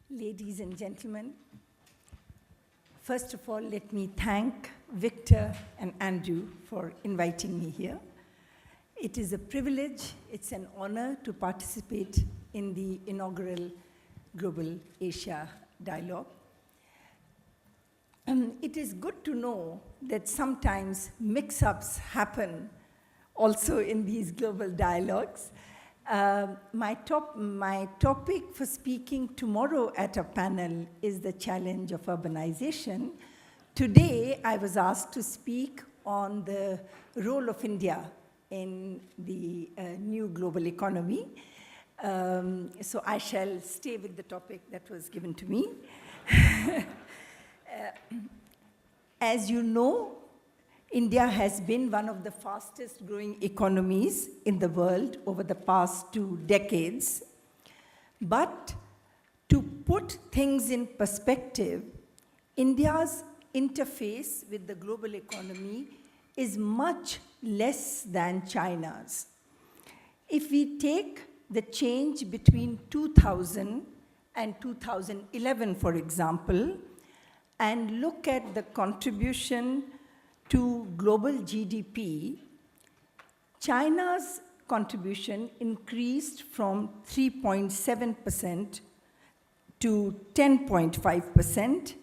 Ladies and gentlemen, first of all, let me thank Victor and Andrew for inviting me here. It is a privilege, it's an honor to participate in the inaugural Global Asia Dialogue. It is good to know that sometimes mix-ups happen also in these global dialogues. My topic for speaking tomorrow at a panel is the challenge of urbanization. Today, I was asked to speak on the role of India in the new global economy. So I shall stay with the topic that was given to me. As you know, India has been one of the fastest growing economies in the world over the past 2 decades. But to put things in perspective, India's interface with the global economy is much less than China's. If we take the change between 2000 and 2011, for example, and look at the contribution to global GDP, China's contribution increased from 3.7% to 10.5%,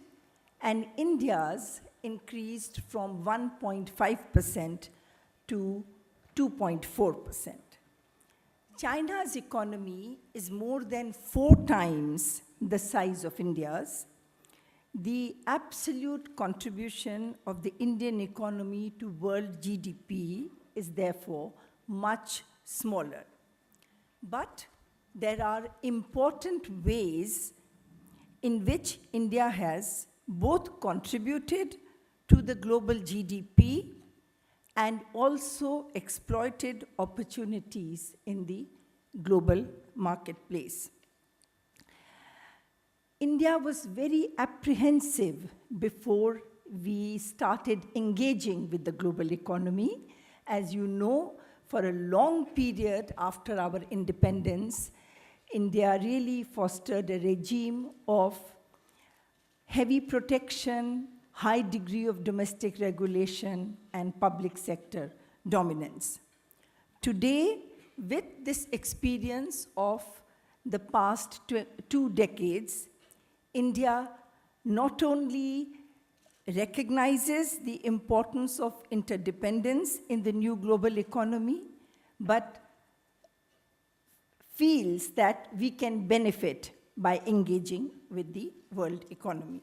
and India's increased from 1.5% to 2.4%. China's economy is more than 4 times the size of India's. The absolute contribution of the Indian economy to world GDP is therefore much smaller. But there are important ways in which India has both contributed to the global GDP and also exploited opportunities in the global marketplace. India was very apprehensive before we started engaging with the global economy. As you know, for a long period after our independence, India really fostered a regime of heavy protection, high degree of domestic regulation, and public sector dominance. Today, with this experience of the past 2 decades, India not only recognizes the importance of interdependence in the new global economy, but feels that we can benefit by engaging with the world economy.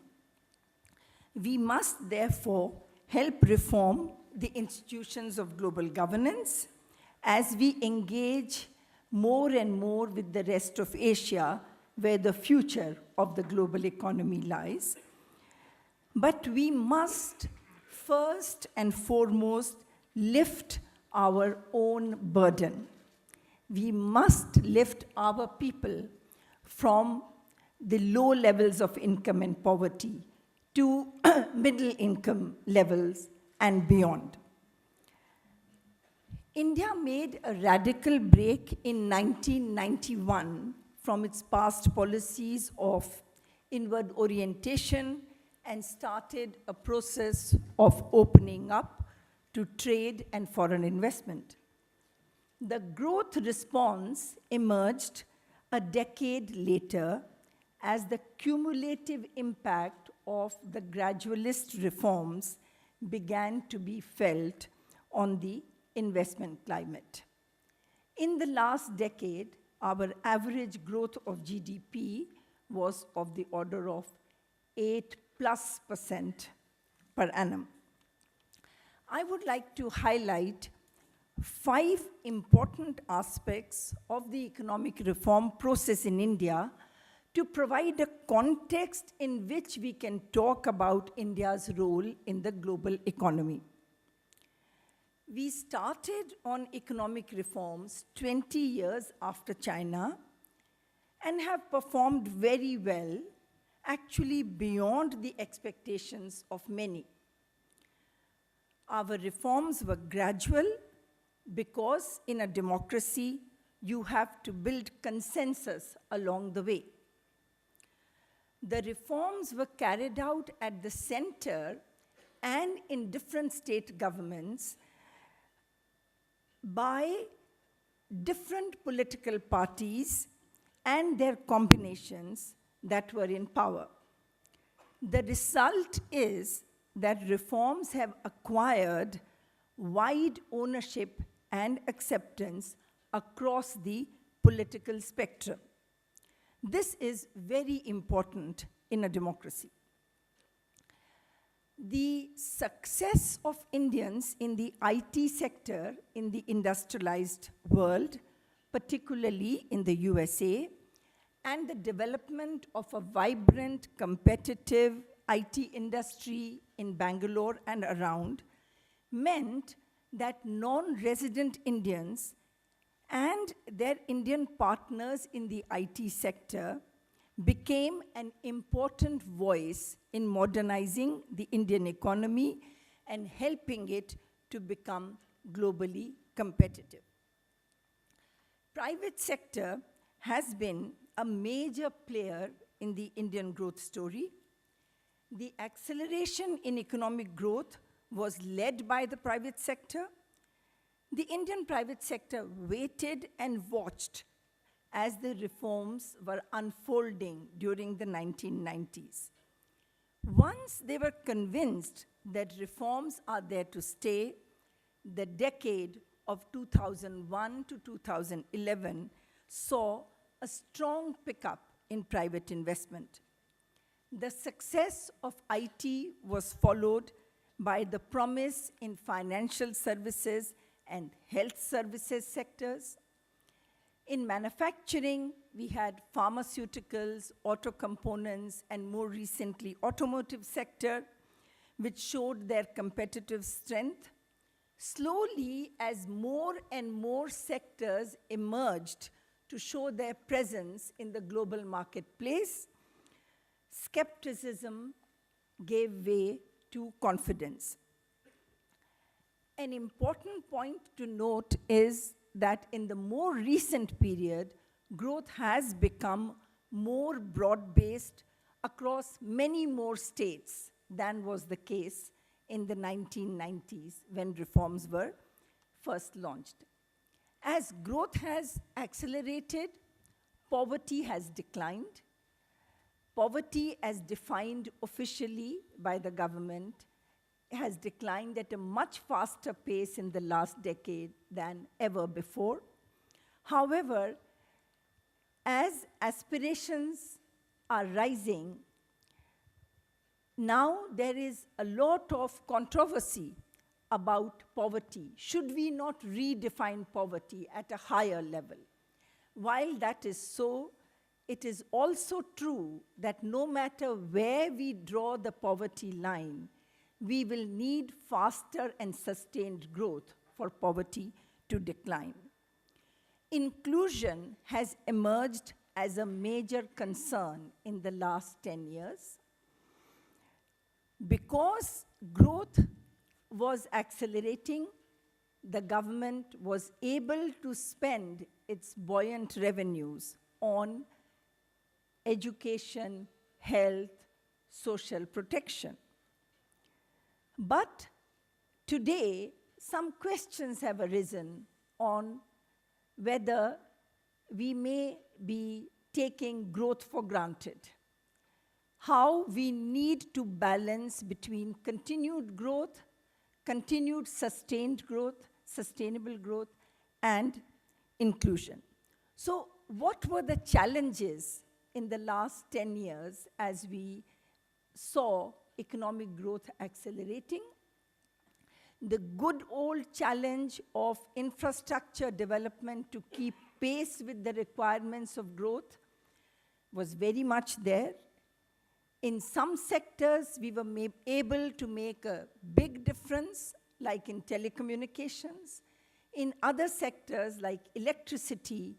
We must therefore help reform the institutions of global governance as we engage more and more with the rest of Asia, where the future of the global economy lies. But we must first and foremost lift our own burden. We must lift our people from the low levels of income and poverty to middle income levels and beyond. India made a radical break in 1991 from its past policies of inward orientation and started a process of opening up to trade and foreign investment. The growth response emerged a decade later as the cumulative impact of the gradualist reforms began to be felt on the investment climate. In the last decade, our average growth of GDP was of the order of 8+% per annum. I would like to highlight 5 important aspects of the economic reform process in India to provide a context in which we can talk about India's role in the global economy. We started on economic reforms 20 years after China and have performed very well, actually beyond the expectations of many. Our reforms were gradual because in a democracy, you have to build consensus along the way. The reforms were carried out at the center and in different state governments by different political parties and their combinations that were in power. The result is that reforms have acquired wide ownership and acceptance across the political spectrum. This is very important in a democracy. The success of Indians in the IT sector in the industrialized world, particularly in the USA, and the development of a vibrant, competitive IT industry in Bangalore and around, meant that non-resident Indians and their Indian partners in the IT sector became an important voice in modernizing the Indian economy and helping it to become globally competitive. Private sector has been a major player in the Indian growth story. The acceleration in economic growth was led by the private sector. The Indian private sector waited and watched as the reforms were unfolding during the 1990s. Once they were convinced that reforms are there to stay, the decade of 2001 to 2011 saw a strong pickup in private investment. The success of IT was followed by the promise in financial services and health services sectors. In manufacturing, we had pharmaceuticals, auto components, and more recently, automotive sector, which showed their competitive strength. Slowly, as more and more sectors emerged to show their presence in the global marketplace, skepticism gave way to confidence. An important point to note is that in the more recent period, growth has become more broad-based across many more states than was the case in the 1990s when reforms were first launched. As growth has accelerated, poverty has declined. Poverty, as defined officially by the government, has declined at a much faster pace in the last decade than ever before. However, as aspirations are rising, now there is a lot of controversy about poverty. Should we not redefine poverty at a higher level? While that is so, it is also true that no matter where we draw the poverty line, we will need faster and sustained growth for poverty to decline. Inclusion has emerged as a major concern in the last 10 years. Because growth was accelerating, the government was able to spend its buoyant revenues on education, health, social protection. But today, some questions have arisen on whether we may be taking growth for granted. How we need to balance between continued growth, continued sustained growth, sustainable growth, and inclusion. So what were the challenges in the last 10 years as we saw economic growth accelerating? The good old challenge of infrastructure development to keep pace with the requirements of growth was very much there. In some sectors, we were able to make a big difference, like in telecommunications. In other sectors, like electricity,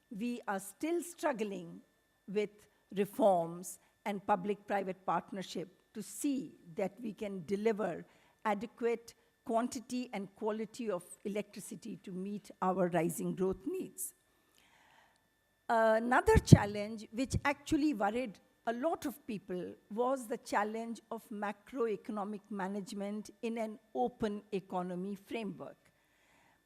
we are still struggling with reforms and public-private partnership to see that we can deliver adequate quantity and quality of electricity to meet our rising growth needs. Another challenge which actually worried a lot of people was the challenge of macroeconomic management in an open economy framework.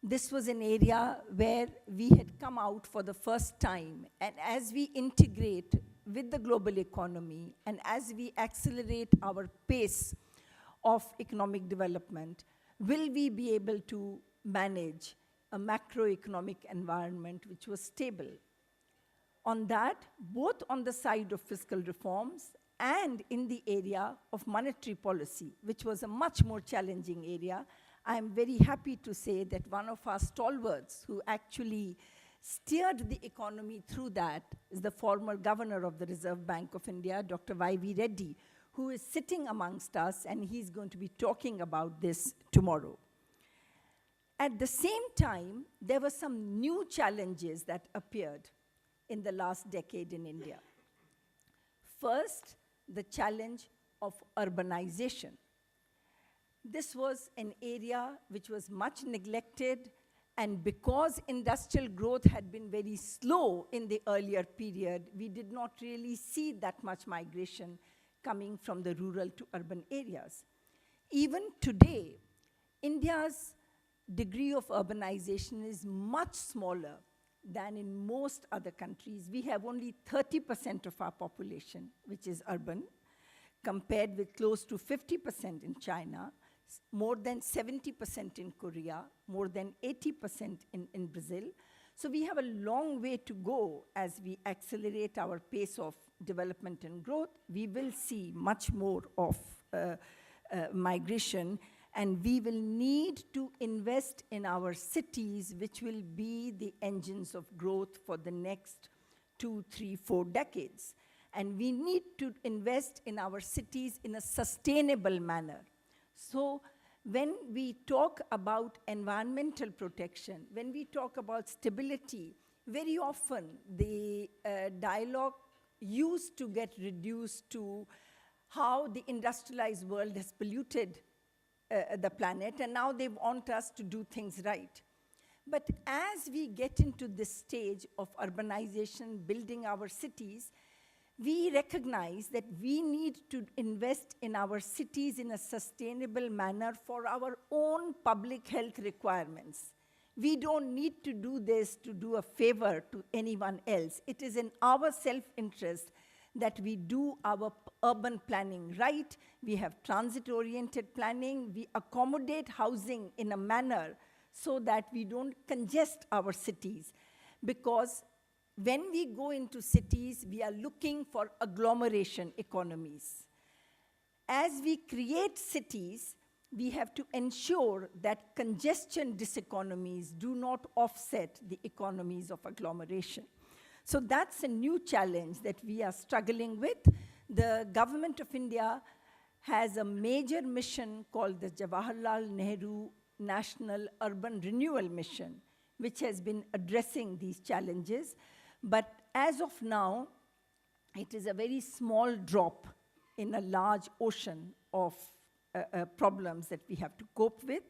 This was an area where we had come out for the first time, and as we integrate with the global economy and as we accelerate our pace of economic development, will we be able to manage a macroeconomic environment which was stable? On that, both on the side of fiscal reforms and in the area of monetary policy, which was a much more challenging area, I am very happy to say that one of our stalwarts who actually steered the economy through that is the former governor of the Reserve Bank of India, Dr. Y.V. Reddy, who is sitting amongst us, and he's going to be talking about this tomorrow. At the same time, there were some new challenges that appeared in the last decade in India. First, the challenge of urbanization. This was an area which was much neglected, and because industrial growth had been very slow in the earlier period, we did not really see that much migration coming from the rural to urban areas. Even today, India's degree of urbanization is much smaller than in most other countries. We have only 30% of our population, which is urban, compared with close to 50% in China, more than 70% in Korea, more than 80% in Brazil. So we have a long way to go as we accelerate our pace of development and growth. We will see much more of migration, and we will need to invest in our cities, which will be the engines of growth for the next 2, 3, 4 decades. And we need to invest in our cities in a sustainable manner. So when we talk about environmental protection, when we talk about stability, very often the dialogue used to get reduced to how the industrialized world has polluted the planet, and now they want us to do things right. But as we get into this stage of urbanization, building our cities, we recognize that we need to invest in our cities in a sustainable manner for our own public health requirements. We don't need to do this to do a favor to anyone else. It is in our self-interest that we do our urban planning right. We have transit-oriented planning. We accommodate housing in a manner so that we don't congest our cities. Because when we go into cities, we are looking for agglomeration economies. As we create cities, we have to ensure that congestion diseconomies do not offset the economies of agglomeration. So that's a new challenge that we are struggling with. The government of India has a major mission called the Jawaharlal Nehru National Urban Renewal Mission, which has been addressing these challenges. But as of now, it is a very small drop in a large ocean of problems that we have to cope with.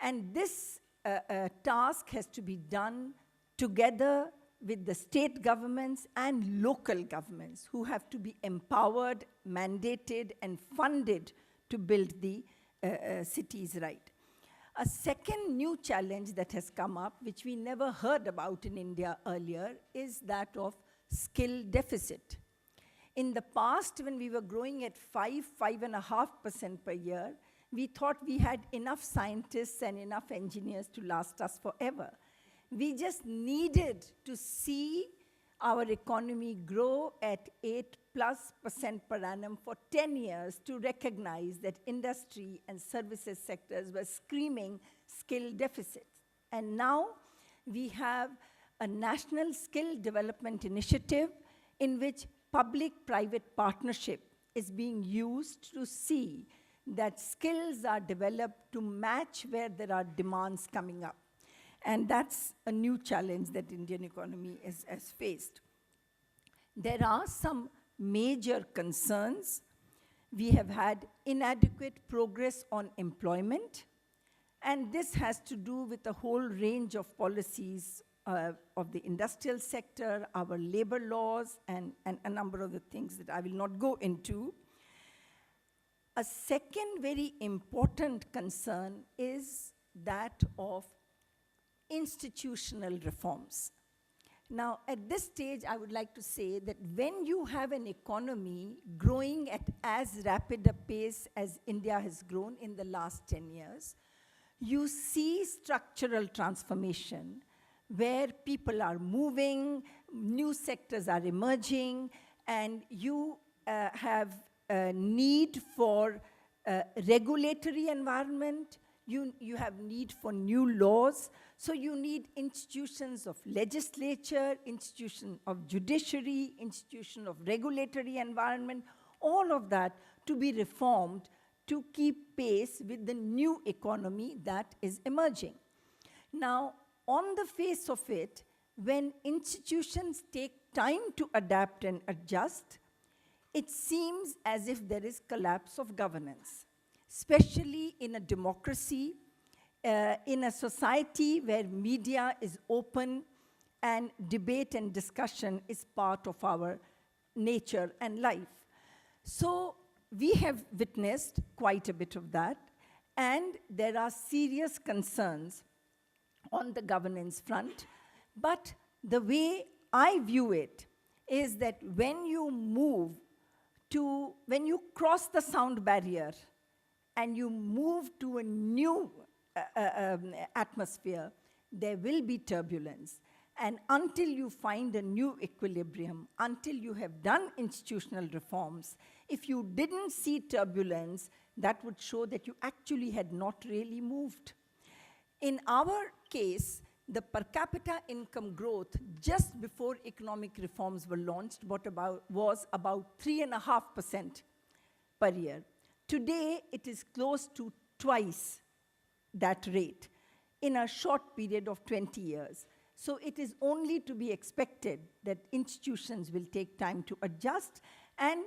And this task has to be done together with the state governments and local governments, who have to be empowered, mandated, and funded to build the cities right. A second new challenge that has come up, which we never heard about in India earlier, is that of skill deficit. In the past, when we were growing at 5.5% per year, we thought we had enough scientists and enough engineers to last us forever. We just needed to see our economy grow at 8+% per annum for 10 years to recognize that industry and services sectors were screaming skill deficits. And now we have a national skill development initiative in which public-private partnership is being used to see that skills are developed to match where there are demands coming up. And that's a new challenge that Indian economy has faced. There are some major concerns. We have had inadequate progress on employment, and this has to do with a whole range of policies of the industrial sector, our labor laws, and a number of the things that I will not go into. A second very important concern is that of institutional reforms. Now, at this stage, I would like to say that when you have an economy growing at as rapid a pace as India has grown in the last 10 years, you see structural transformation where people are moving, new sectors are emerging, and you have a need for regulatory environment, you have need for new laws, so you need institutions of legislature, institution of judiciary, institution of regulatory environment, all of that to be reformed to keep pace with the new economy that is emerging. Now, on the face of it, when institutions take time to adapt and adjust, it seems as if there is collapse of governance, especially in a democracy, in a society where media is open and debate and discussion is part of our nature and life. So we have witnessed quite a bit of that, and there are serious concerns on the governance front. But the way I view it is that when you cross the sound barrier and you move to a new atmosphere, there will be turbulence. And until you find a new equilibrium, until you have done institutional reforms, if you didn't see turbulence, that would show that you actually had not really moved. In our case, the per capita income growth just before economic reforms were launched was about 3.5% per year. Today, it is close to twice that rate in a short period of 20 years. So it is only to be expected that institutions will take time to adjust, and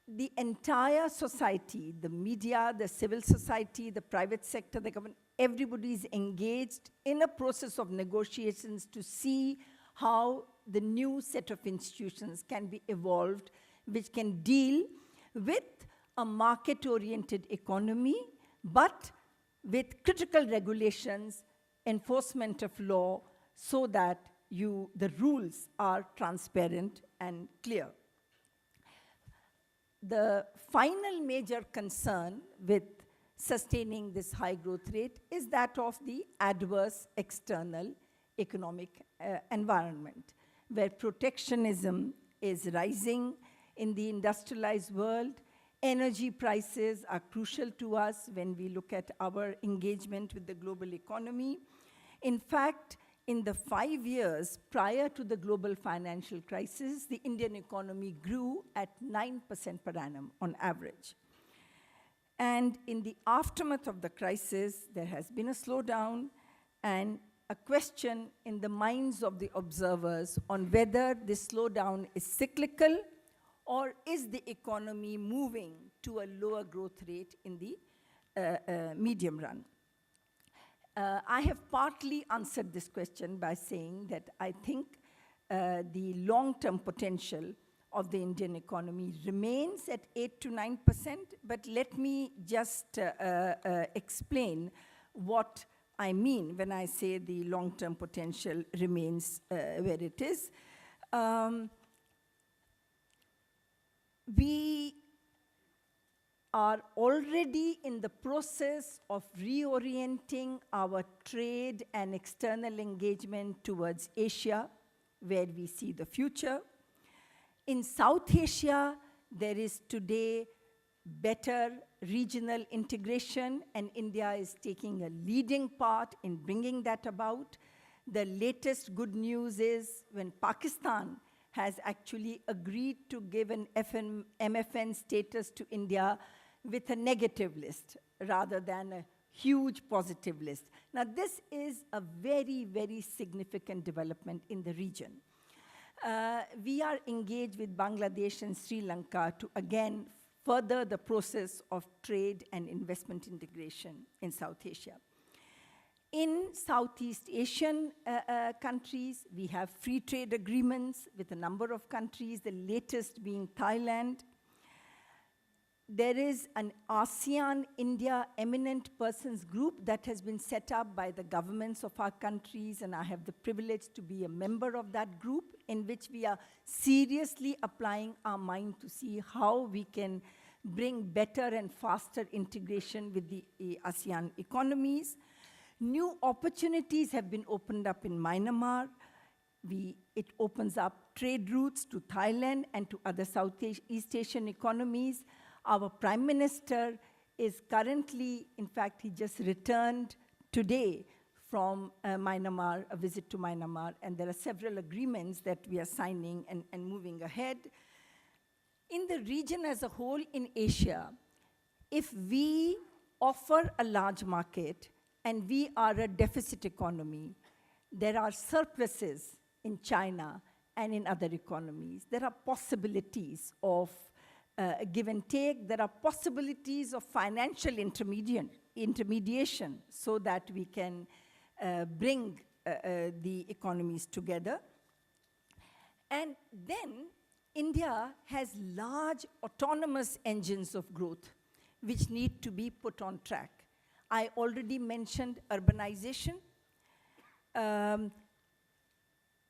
the entire society, the media, the civil society, the private sector, the government, everybody is engaged in a process of negotiations to see how the new set of institutions can be evolved, which can deal with a market-oriented economy, but with critical regulations, enforcement of law, so that the rules are transparent and clear. The final major concern with sustaining this high growth rate is that of the adverse external economic environment, where protectionism is rising in the industrialized world. Energy prices are crucial to us when we look at our engagement with the global economy. In fact, in the 5 years prior to the global financial crisis, the Indian economy grew at 9% per annum on average. And in the aftermath of the crisis, there has been a slowdown and a question in the minds of the observers on whether this slowdown is cyclical or is the economy moving to a lower growth rate in the medium run. I have partly answered this question by saying that I think the long-term potential of the Indian economy remains at 8 to 9%, but let me just explain what I mean when I say the long-term potential remains where it is. We are already in the process of reorienting our trade and external engagement towards Asia, where we see the future. In South Asia, there is today better regional integration, and India is taking a leading part in bringing that about. The latest good news is when Pakistan has actually agreed to give an MFN status to India with a negative list rather than a huge positive list. Now, this is a very, very significant development in the region. We are engaged with Bangladesh and Sri Lanka to, again, further the process of trade and investment integration in South Asia. In Southeast Asian countries, we have free trade agreements with a number of countries, the latest being Thailand. There is an ASEAN-India Eminent Persons Group that has been set up by the governments of our countries, and I have the privilege to be a member of that group, in which we are seriously applying our mind to see how we can bring better and faster integration with the ASEAN economies. New opportunities have been opened up in Myanmar. It opens up trade routes to Thailand and to other Southeast Asian economies. Our Prime Minister is currently, in fact, he just returned today from Myanmar, a visit to Myanmar, and there are several agreements that we are signing and moving ahead. In the region as a whole in Asia, if we offer a large market and we are a deficit economy, there are surpluses in China and in other economies. There are possibilities of give and take. There are possibilities of financial intermediation so that we can bring the economies together. And then India has large autonomous engines of growth which need to be put on track. I already mentioned urbanization.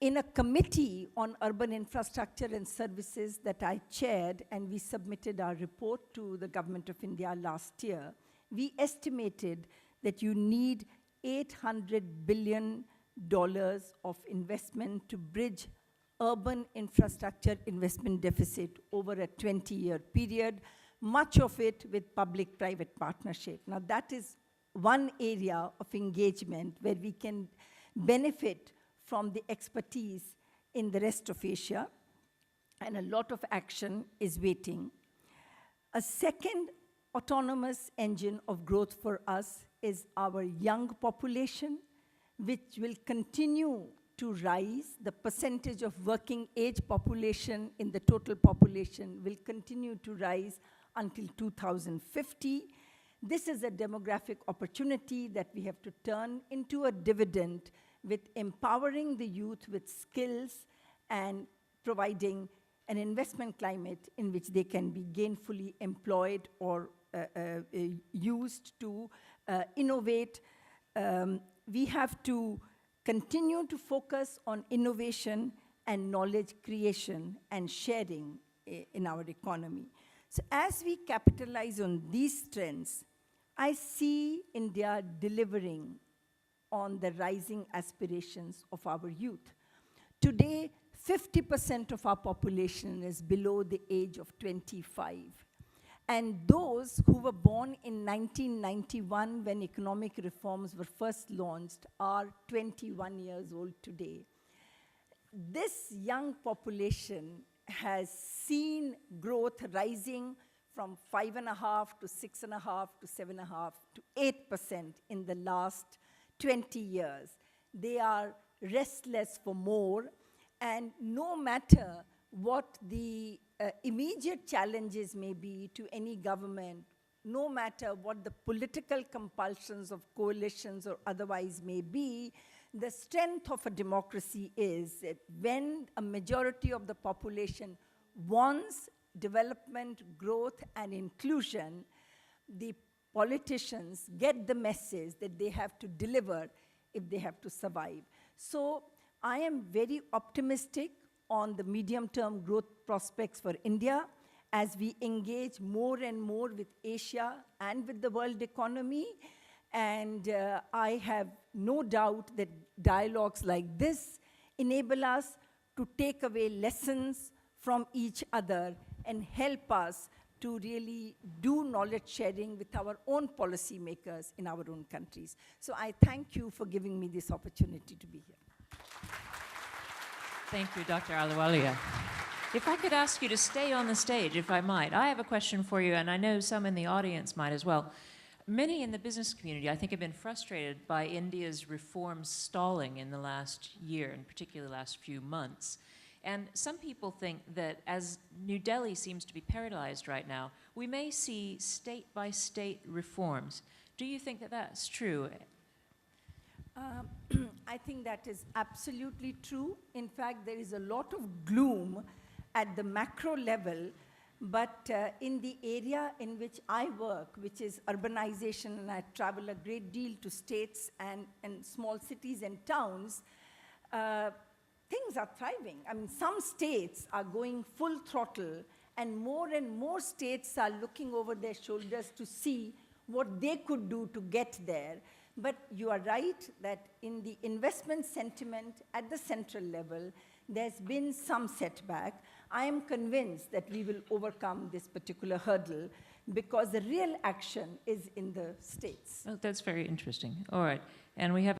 In a committee on urban infrastructure and services that I chaired, and we submitted our report to the Government of India last year, we estimated that you need $800 billion of investment to bridge urban infrastructure investment deficit over a 20-year period, much of it with public-private partnership. Now, that is one area of engagement where we can benefit from the expertise in the rest of Asia, and a lot of action is waiting. A second autonomous engine of growth for us is our young population, which will continue to rise. The percentage of working age population in the total population will continue to rise until 2050. This is a demographic opportunity that we have to turn into a dividend with empowering the youth with skills and providing an investment climate in which they can be gainfully employed or used to innovate. We have to continue to focus on innovation and knowledge creation and sharing in our economy. So as we capitalize on these trends, I see India delivering on the rising aspirations of our youth. Today, 50% of our population is below the age of 25. And those who were born in 1991 when economic reforms were first launched are 21 years old today. This young population has seen growth rising from 5.5% to 6.5% to 7.5% to 8% in the last 20 years. They are restless for more, and no matter what the immediate challenges may be to any government, no matter what the political compulsions of coalitions or otherwise may be, the strength of a democracy is that when a majority of the population wants development, growth, and inclusion, the politicians get the message that they have to deliver if they have to survive. So I am very optimistic on the medium-term growth prospects for India as we engage more and more with Asia and with the world economy. And I have no doubt that dialogues like this enable us to take away lessons from each other and help us to really do knowledge sharing with our own policymakers in our own countries. So I thank you for giving me this opportunity to be here. Thank you, Dr. Ahluwalia. If I could ask you to stay on the stage, if I might. I have a question for you, and I know some in the audience might as well. Many in the business community, I think, have been frustrated by India's reforms stalling in the last year, and particularly the last few months. And some people think that as New Delhi seems to be paralyzed right now, we may see state-by-state reforms. Do you think that that's true? I think that is absolutely true. In fact, there is a lot of gloom at the macro level, but in the area in which I work, which is urbanization, and I travel a great deal to states and small cities and towns, things are thriving. I mean, some states are going full throttle, and more states are looking over their shoulders to see what they could do to get there. But you are right that in the investment sentiment at the central level, there's been some setback. I am convinced that we will overcome this particular hurdle because the real action is in the states. Oh, that's very interesting. All right. And we have